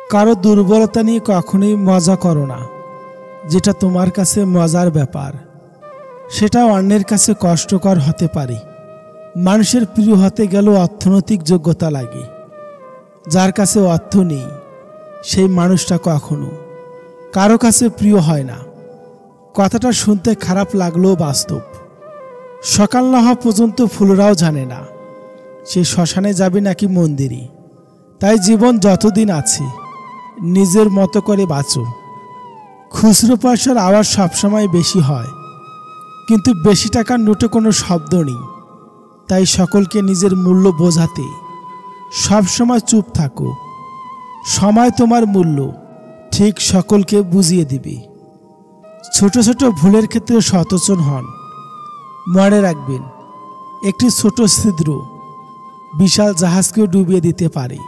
কারো দুর্বলতা নিয়ে কখনোই মজা করো না। যেটা তোমার কাছে মজার ব্যাপার সেটা অন্যের কাছে কষ্টকর হতে পারে। মানুষের প্রিয় হতে গেলেও অর্থনৈতিক যোগ্যতা লাগে। যার কাছে অর্থ নেই সেই মানুষটা কখনো কারো কাছে প্রিয় হয় না। কথাটা শুনতে খারাপ লাগলেও বাস্তব। সকাল না হওয়া পর্যন্ত ফুলরাও জানে না সে শ্মশানে যাবে নাকি মন্দিরে। তাই জীবন যতদিন আছে নিজের মতো করে বাঁচো। খুচরো পয়সার আওয়াজ সবসময় বেশি হয়, কিন্তু বেশি টাকার নোটে কোনো শব্দ নেই। তাই সকলকে নিজের মূল্য বোঝাতে সবসময় চুপ থাকো। সময় তোমার মূল্য ঠিক সকলকে বুঝিয়ে দিবে। ছোট ছোট ভুলের ক্ষেত্রে সচেতন হন। মনে রাখবেন, একটি ছোট ছিদ্র বিশাল জাহাজকেও ডুবিয়ে দিতে পারে।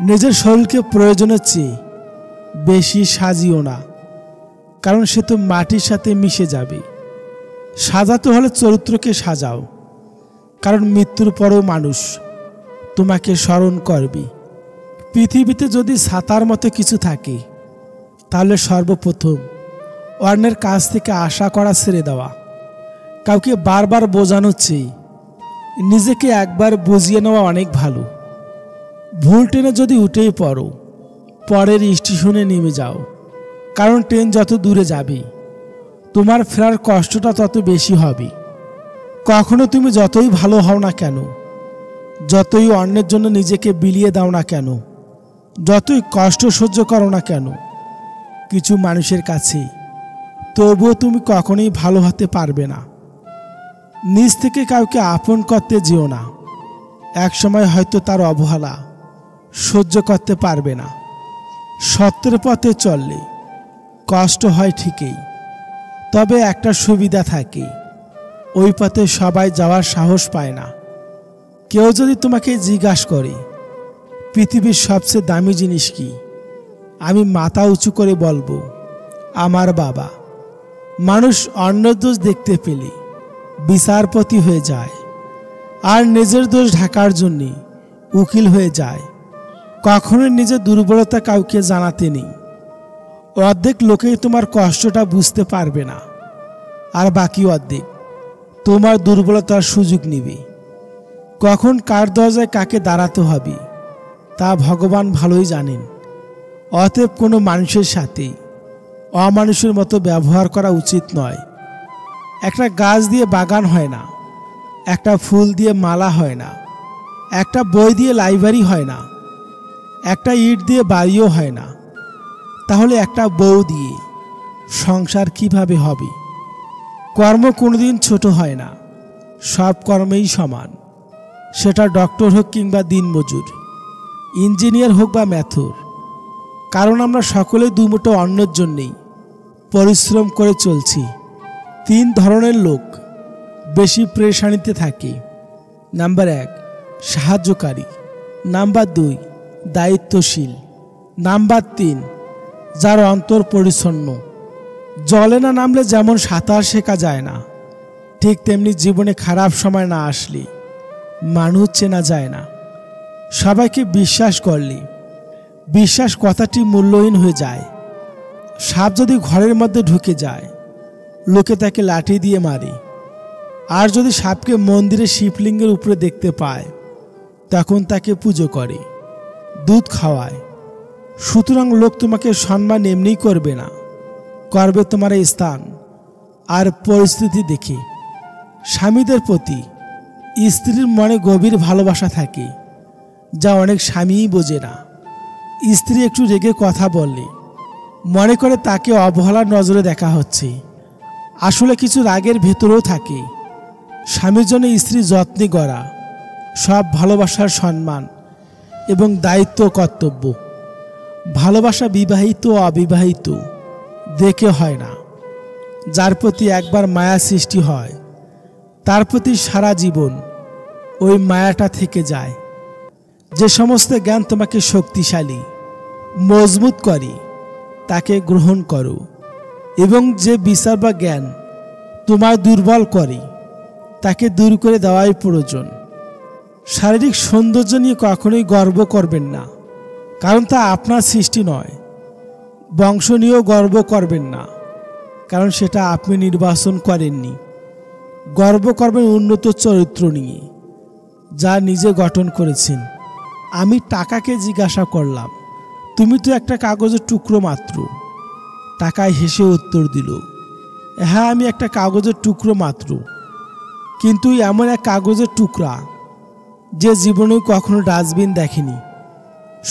নিজের শরীরকে প্রয়োজনের চেয়ে বেশি সাজিও না, কারণ সে তো মাটির সাথে মিশে যাবে। সাজাতে হলে চরিত্রকে সাজাও, কারণ মৃত্যুর পরেও মানুষ তোমাকে স্মরণ করবে। পৃথিবীতে যদি ছাতার মতো কিছু থাকে তাহলে সর্বপ্রথম অন্যের কাছ থেকে আশা করা ছেড়ে দেওয়া। কাউকে বারবার বোঝানোর চেয়ে নিজেকে একবার বুঝিয়ে নেওয়া অনেক ভালো। ভুল ট্রেনে যদি উঠেই পড়ো, পরের স্টেশনে নেমে যাও, কারণ ট্রেন যত দূরে যাবে তোমার ফেরার কষ্টটা তত বেশি হবে। কখনো তুমি যতই ভালো হও না কেন, যতই অন্যের জন্য নিজেকে বিলিয়ে দাও না কেন, যতই কষ্ট সহ্য করো না কেন, কিছু মানুষের কাছে তবুও তুমি কখনোই ভালো হতে পারবে না। নিজ থেকে কাউকে আপন করতে যেও না। একসময় হয়তো তার অবহেলা সহ্য করতে পারবে না। সত্যের পথে চললে কষ্ট হয় ঠিকই, তবে একটা সুবিধা থাকে, ওই পথে সবাই যাওয়ার সাহস পায় না। কেউ যদি তোমাকে জিজ্ঞাসা করে পৃথিবীর সবচেয়ে দামি জিনিস কি, আমি মাথা উঁচু করে বলবো, আমার বাবা। মানুষ অন্যের দোষ দেখতে পেলে বিচারপতি হয়ে যায়, আর নিজের দোষ ঢাকার জন্য উকিল হয়ে যায়। কখনোই নিজের দুর্বলতা কাউকে জানাতে নেই। অর্ধেক লোকেই তোমার কষ্টটা বুঝতে পারবে না, আর বাকি অর্ধেক তোমার দুর্বলতার সুযোগ নেবে। কখন কার দরজায় কাকে দাঁড়াতে হবে তা ভগবান ভালোই জানেন। অতএব কোনো মানুষের সাথে অমানুষের মতো ব্যবহার করা উচিত নয়। একটা গাছ দিয়ে বাগান হয় না, একটা ফুল দিয়ে মালা হয় না, একটা বই দিয়ে লাইব্রেরি হয় না, একটা ইট দিয়ে বাড়িও হয় না। তাহলে একটা বউ দিয়ে সংসার কিভাবে হবে? কর্ম কোনোদিন ছোট হয় না, সব কর্মেই সমান। সেটা ডক্টর হোক কিংবা দিনমজুর, ইঞ্জিনিয়ার হোক বা ম্যাথর। কারণ আমরা সকলেই দুমুঠো অন্যের জন্যেই পরিশ্রম করে চলছি। 3 ধরনের লোক বেশি পেরেশানিতে থাকে। নাম্বার 1 সাহায্যকারী, নাম্বার 2 দায়িত্বশীল, নাম্বার 3 যার অন্তর পরিচ্ছন্ন। জলে না নামলে যেমন সাঁতার শেখা যায় না, ঠিক তেমনি জীবনে খারাপ সময় না আসলে মানুষ চেনা যায় না। সবাইকে বিশ্বাস করলে বিশ্বাস কথাটি মূল্যহীন হয়ে যায়। সাপ যদি ঘরের মধ্যে ঢুকে যায় লোকে তাকে লাঠি দিয়ে মারে, আর যদি সাপকে মন্দিরে শিবলিঙ্গের উপরে দেখতে পায় তখন তাকে পুজো করে, দুধ খাওয়ায়। সুতরাং লোক তোমাকে সম্মান এমনিই করবে না, করবে তোমার স্থান আর পরিস্থিতি দেখে। স্বামীদের প্রতি স্ত্রীর মনে গভীর ভালোবাসা থাকে, যা অনেক স্বামীই বোঝে না। স্ত্রী একটু রেগে কথা বললে মনে করে তাকে অবহেলার নজরে দেখা হচ্ছে, আসলে কিছু রাগের ভেতরেও থাকে। স্বামীর জন্য স্ত্রী যত্নে গড়া সব ভালোবাসার সম্মান এবং দায়িত্ব কর্তব্য। ভালোবাসা বিবাহিত ও অবিবাহিত দেখে হয় না। যার প্রতি একবার মায়া সৃষ্টি হয় তার প্রতি সারা জীবন ওই মায়াটা থেকে যায়। যে সমস্ত জ্ঞান তোমাকে শক্তিশালী মজবুত করে তাকে গ্রহণ করো, এবং যে বিচার বা জ্ঞান তোমার দুর্বল করে তাকে দূর করে দেওয়াই প্রয়োজন। শারীরিক সৌন্দর্য নিয়ে কখনোই গর্ব করবেন না, কারণ তা আপনার সৃষ্টি নয়। বংশ নিয়েও গর্ব করবেন না, কারণ সেটা আপনি নির্বাচন করেননি। গর্ব করবেন উন্নত চরিত্র নিয়ে, যা নিজে গঠন করেছেন। আমি টাকাকে জিজ্ঞাসা করলাম, তুমি তো একটা কাগজের টুকরো মাত্র। টাকায় হেসে উত্তর দিল, হ্যাঁ, আমি একটা কাগজের টুকরো মাত্র, কিন্তু এমন এক কাগজের টুকরা যে জীবনেও কখনো ডাস্টবিন দেখেনি।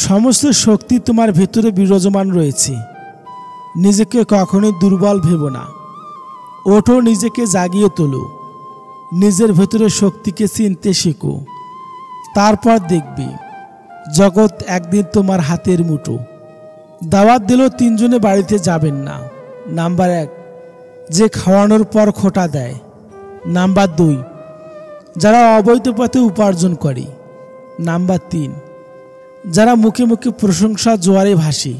সমস্ত শক্তি তোমার ভেতরে বিরাজমান রয়েছে। নিজেকে কখনোই দুর্বল ভেবো না। ওঠো, নিজেকে জাগিয়ে তোলো, নিজের ভেতরে শক্তিকে চিনতে শেখো। তারপর দেখবে জগৎ একদিন তোমার হাতের মুঠো। দাওয়াত দিল 3 জনে বাড়িতে যাবেন না। নাম্বার 1, যে খাওয়ানোর পর খোঁটা দেয়। নাম্বার 2, যারা অবৈধ পথে উপার্জন করে। নাম্বার 3, যারা মুখে মুখে প্রশংসা জোয়ারে ভাসে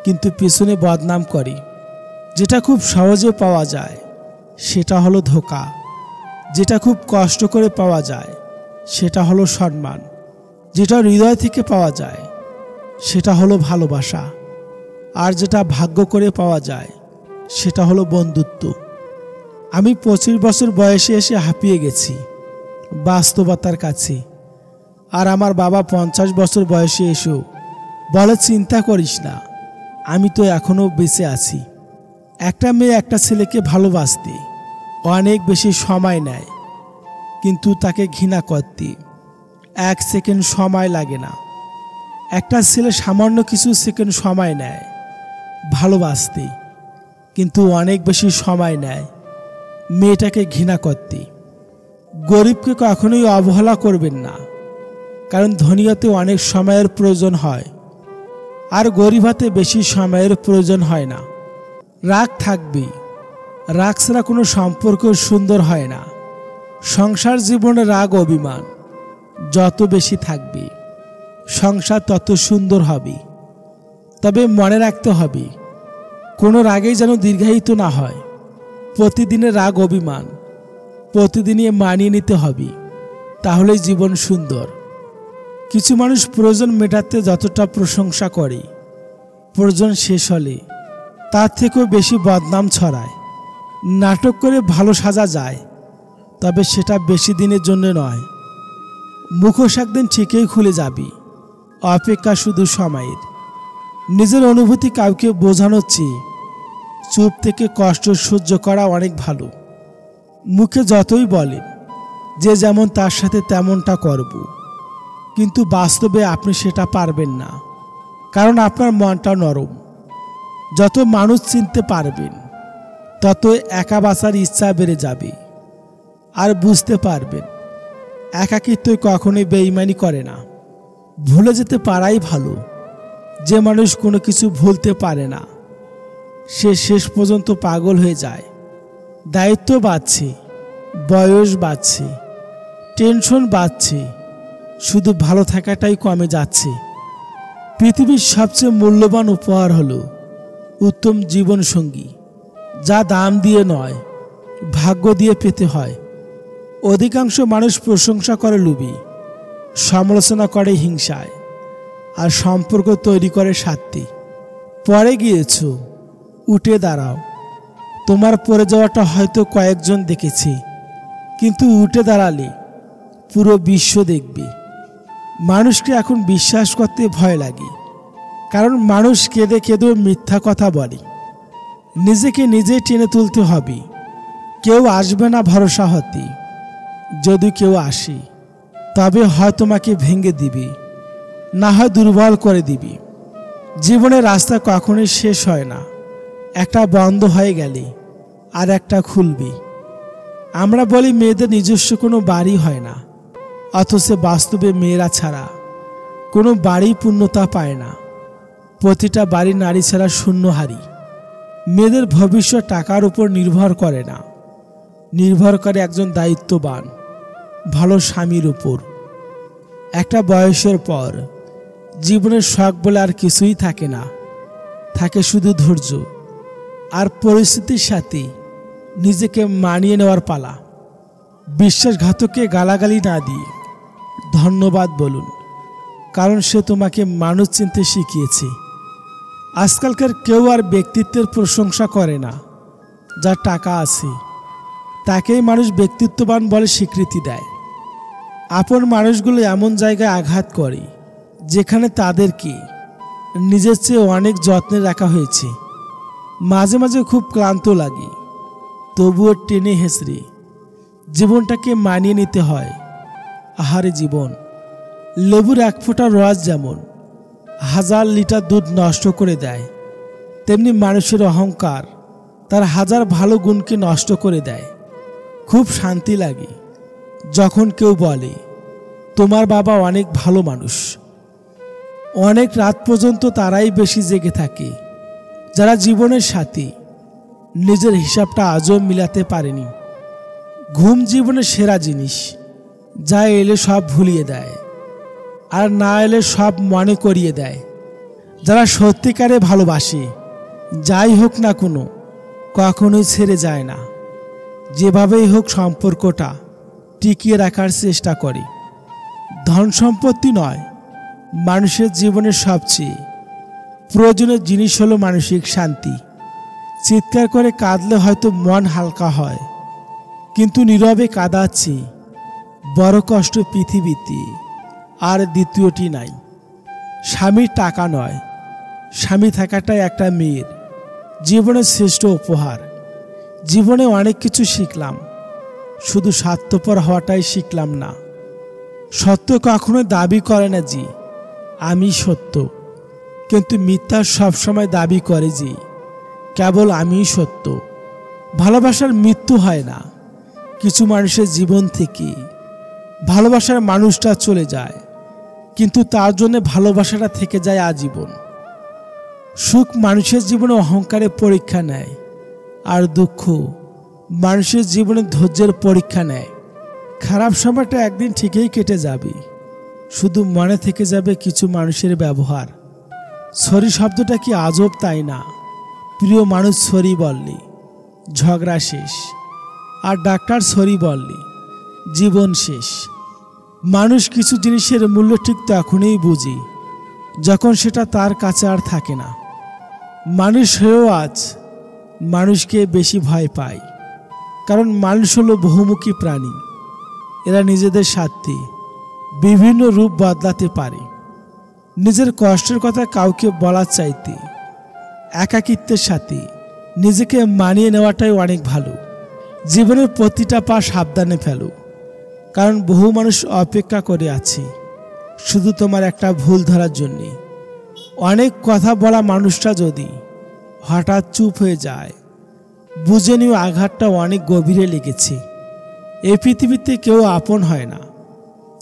কিন্তু পেছনে বদনাম করে। যেটা খুব সহজে পাওয়া যায় সেটা হলো ধোঁকা, যেটা খুব কষ্ট করে পাওয়া যায় সেটা হলো সম্মান, যেটা হৃদয় থেকে পাওয়া যায় সেটা হলো ভালোবাসা, আর যেটা ভাগ্য করে পাওয়া যায় সেটা হলো বন্ধুত্ব। আমি 25 বছর বয়সে এসে হাঁপিয়ে গেছি বাস্তবতার কাছে, আর আমার বাবা 50 বছর বয়সে এসেও বলে, চিন্তা করিস না, আমি তো এখনও বেঁচে আছি। একটা মেয়ে একটা ছেলেকে ভালোবাসতে অনেক বেশি সময় নেয়, কিন্তু তাকে ঘৃণা করতে 1 সেকেন্ড সময় লাগে না। একটা ছেলে সামান্য কিছু সেকেন্ড সময় নেয় ভালোবাসতে, কিন্তু অনেক বেশি সময় নেয় মেয়েটাকে ঘৃণা করতে। গরিবকে কখনোই অবহেলা করবেন না, কারণ ধনী হতে অনেক সময়ের প্রয়োজন হয়, আর গরিব হতে বেশি সময়ের প্রয়োজন হয় না। রাগ থাকবে, রাগ ছাড়া কোনো সম্পর্ক সুন্দর হয় না। সংসার জীবনে রাগ অভিমান যত বেশি থাকবে সংসার তত সুন্দর হবে। তবে মনে রাখতে হবে, কোনো রাগেই যেন দীর্ঘায়িত না হয়। প্রতিদিনের রাগ অভিমান প্রতিদিনই মানিয়ে নিতে হবে, তাহলেই জীবন সুন্দর। কিছু মানুষ প্রয়োজন মেটাতে যতটা প্রশংসা করে, প্রয়োজন শেষ হলে তার থেকেও বেশি বদনাম ছড়ায়। নাটক করে ভালো সাজা যায়, তবে সেটা বেশি দিনের জন্য নয়। মুখোশ একদিন ঠিকই খুলে যাবে, অপেক্ষা শুধু সময়ের। নিজের অনুভূতি কাউকে বোঝানোর চেয়ে চুপ থেকে কষ্ট সহ্য করা অনেক ভালো। মুখে যতই বলেন যে যেমন তার সাথে তেমনটা করব, কিন্তু বাস্তবে আপনি সেটা পারবেন না, কারণ আপনার মনটা নরম। যত মানুষ চিনতে পারবেন তত একা বাঁচার ইচ্ছা বেড়ে যাবে, আর বুঝতে পারবেন একাকিত্বই কখনোই বেঈমানি করে না। ভুলে যেতে পারাই ভালো। যে মানুষ কোনো কিছু ভুলতে পারে না সে শেষ পর্যন্ত পাগল হয়ে যায়। দায়িত্ব বাড়ছে, বয়স বাড়ছে, টেনশন বাড়ছে, শুধু ভালো থাকাটাই কমে যাচ্ছে। পৃথিবীর সবচেয়ে মূল্যবান উপহার হলো উত্তম জীবনসঙ্গী, যা দাম দিয়ে নয় ভাগ্য দিয়ে পেতে হয়। অধিকাংশ মানুষ প্রশংসা করে লোভে, সমালোচনা করে হিংসায়, আর সম্পর্ক তৈরি করে স্বার্থে। পড়ে গিয়েছ, উঠে দাঁড়াও। তোমার পড়ে যাওয়াটা হয়তো কয়েকজন দেখেছে, কিন্তু উঠে দাঁড়ালে পুরো বিশ্ব দেখবে। মানুষকে এখন বিশ্বাস করতে ভয় লাগে, কারণ মানুষ কেঁদে কেঁদেও মিথ্যা কথা বলে। নিজেকে নিজেই টেনে তুলতে হবে। কেউ আসবে না ভরসা হতে। যদি কেউ আসে তবে হয় তোমাকে ভেঙে দিবে, না হয় দুর্বল করে দিবে। জীবনের রাস্তা কখনোই শেষ হয় না, একটা বন্ধ হয়ে গেলে আর একটা খুলবে। আমরা বলি মেয়েদের নিজস্ব কোনো বাড়ি হয় না, অথচ বাস্তবে মেয়েরা ছাড়া কোনো বাড়ি পূর্ণতা পায় না। প্রতিটা বাড়ি নারী ছাড়া শূন্যহারি। মেয়েদের ভবিষ্যৎ টাকার উপর নির্ভর করে না, নির্ভর করে একজন দায়িত্ববান ভালো স্বামীর উপর। একটা বয়সের পর জীবনের শখ বলে আর কিছুই থাকে না, থাকে শুধু ধৈর্য আর পরিস্থিতির সাথে নিজেকে মানিয়ে নেওয়ার পালা। বিশ্বাসঘাতককে গালাগালি না দিয়ে ধন্যবাদ বলুন, কারণ সে তোমাকে মানুষ চিনতে শিখিয়েছে। আজকালকার কেউ আর ব্যক্তিত্বের প্রশংসা করে না। যার টাকা আছে তাকেই মানুষ ব্যক্তিত্ববান বলে স্বীকৃতি দেয়। আপন মানুষগুলো এমন জায়গায় আঘাত করে যেখানে তাদেরকে নিজের চেয়ে অনেক যত্নে রাখা হয়েছে। মাঝে মাঝে খুব ক্লান্ত লাগে, তবুও টেনে হেসড়ে জীবনটাকে মানিয়ে নিতে হয়। আহারে জীবন, লেবুর এক ফোঁটা রস যেমন 1000 লিটার দুধ নষ্ট করে দেয়, তেমনি মানুষের অহংকার তার 1000 ভালো গুণকে নষ্ট করে দেয়। খুব শান্তি লাগে যখন কেউ বলে তোমার বাবা অনেক ভালো মানুষ। অনেক রাত পর্যন্ত তারাই বেশি জেগে থাকে যারা জীবনের সাথে নিজের হিসাবটা আজও মিলাতে পারেনি। ঘুম জীবনের সেরা জিনিস, যা এলে সব ভুলিয়ে দেয় আর না এলে সব মনে করিয়ে দেয়। যারা সত্যিকারে ভালোবাসে, যাই হোক না কোনো, কখনোই ছেড়ে যায় না। যেভাবেই হোক সম্পর্কটা টিকিয়ে রাখার চেষ্টা করে। ধন সম্পত্তি নয়, মানুষের জীবনের সবচেয়ে প্রয়োজনীয় জিনিস হলো মানসিক শান্তি। চিৎকার করে কাঁদলে হয়তো মন হালকা হয়, কিন্তু নীরবে কাঁদাচ্ছি বড় কষ্ট পৃথিবীতে আর দ্বিতীয়টি নাই। স্বামীর টাকা নয়, স্বামী থাকাটাই একটা মেয়ের জীবনের শ্রেষ্ঠ উপহার। জীবনে অনেক কিছু শিখলাম, শুধু স্বার্থপর হওয়াটাই শিখলাম না। সত্য কখনো দাবি করে না যে আমি সত্য, কিন্তু মিথ্যা সবসময় দাবি করে যে কেবল আমিই সত্য। ভালোবাসার মৃত্যু হয় না, কিছু মানুষের জীবন থেকে ভালোবাসার মানুষটা চলে যায়, কিন্তু তার জন্য ভালোবাসাটা থেকে যায় আজীবন। সুখ মানুষের জীবনে অহংকারের পরীক্ষা নেয়, আর দুঃখ মানুষের জীবনে ধৈর্যের পরীক্ষা নেয়। খারাপ সময়টা একদিন ঠিকই কেটে যাবে, শুধু মনে থেকে যাবে কিছু মানুষের ব্যবহার। সরি শব্দটা কি আজব, তাই না? প্রিয় মানুষ সরি বললে ঝগড়া শেষ, আর ডাক্তার সরি বললে জীবন শেষ। মানুষ কিছু জিনিসের মূল্য ঠিক তখনই বুঝে যখন সেটা তার কাছে আর থাকে না। মানুষ হয়েও আজ মানুষকে বেশি ভয় পায়, কারণ মানুষ হলো বহুমুখী প্রাণী। এরা নিজেদের স্বার্থে বিভিন্ন রূপ বদলাতে পারে। নিজের কষ্টের কথা কাউকে বলার চাইতে একাকিত্বের সাথে নিজেকে মানিয়ে নেওয়াটাই অনেক ভালো। জীবনের প্রতিটা পা সাবধানে ফেলো, কারণ বহু মানুষ অপেক্ষা করে আছে শুধু তোমার একটা ভুল ধরার জন্যে। অনেক কথা বলা মানুষটা যদি হঠাৎ চুপ হয়ে যায়, বুঝে নিও আঘাতটা অনেক গভীরে লেগেছে। এই পৃথিবীতে কেউ আপন হয় না।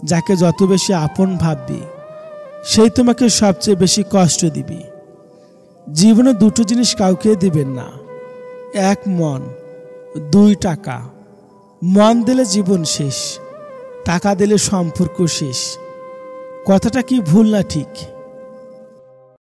যাকে যত বেশি আপন ভাববে, সেই তোমাকে সবচেয়ে বেশি কষ্ট দিবে। জীবনে দুটো জিনিস কাউকে দিবেন না, এক মন, 2 টাকা। মন দিলে জীবন শেষ, টাকা দিলে সম্পর্ক শেষ। কথাটা কি ভুল না ঠিক?